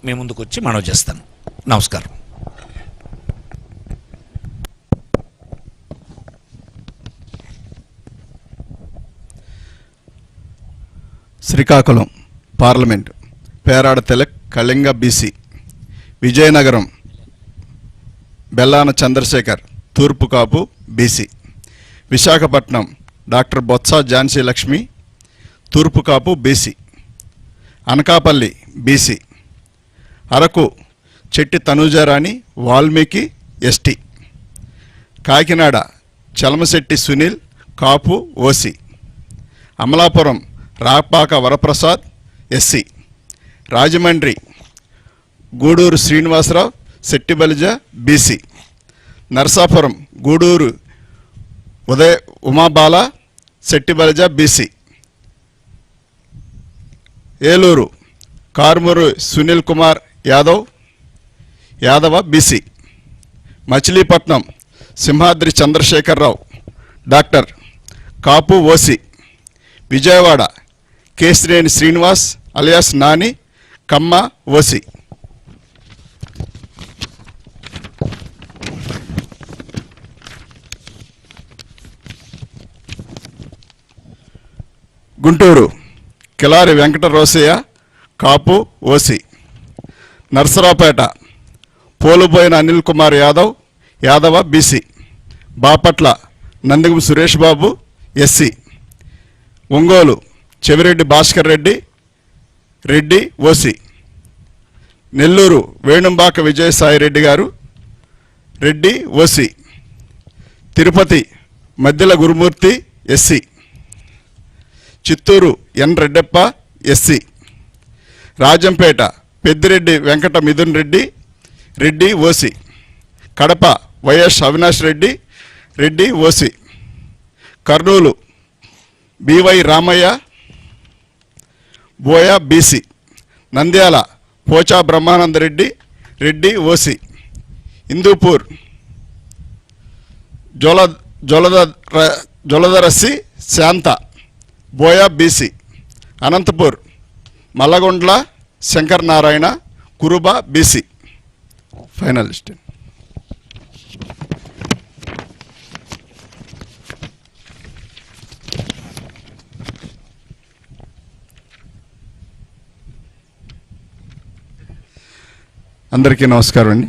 మీ ముందుకు వచ్చి మనవి చేస్తాను. నమస్కారం. శ్రీకాకుళం పార్లమెంట్ పేరాడ తిలక్ కళింగ బీసీ, విజయనగరం బెల్లాన చంద్రశేఖర్ తూర్పు కాపు బీసీ, విశాఖపట్నం డాక్టర్ బొత్స ఝాన్సీ లక్ష్మి తూర్పు Kapu BC, Anakapalli BC, Araku Chetti Tanujarani Valmiki ST, Kakinada Chalamalasetti Sunil Kapu OC, Amalapuram Rapaka Varaprasad SC, Rajahmundry Guduru Srinivasarao Settibalija BC, Narasapuram Guduru Umabala Settibalija BC, Eluru Karumuru Sunil Kumar Yadava BC, Machilipatnam Simhadri Chandrasekhararao doctor Kapu OC, Vijayawada Kesineni Srinivas alias Nani Kamma OC. Guntur Kilari Venkata Rosaiah Kapu OC, Narasaraopet Poluboina Anil Kumar Yadava BC, Bapatla Nandigam Suresh Babu SC, Ongole Chevireddy Bhaskar Reddy OC, Nellore Venumbaka Vijayasaireddy గారు Reddy OC, Tirupati Maddila Gurumurthy SC, Chittoor N Reddeppa SC, Rajampet Peddireddy Venkata Mithun Reddy OC, Kadapa YS Avinash Reddy OC, Kurnool BY Ramaiah Boya BC, Nandyal Pocha Brahmananda Reddy OC, Hindupur Joladarasi Shanta Boya BC, Anantapur Malagundla Shankar Narayana Kuruba BC. Finalist. అందరికీ నమస్కారం అండి.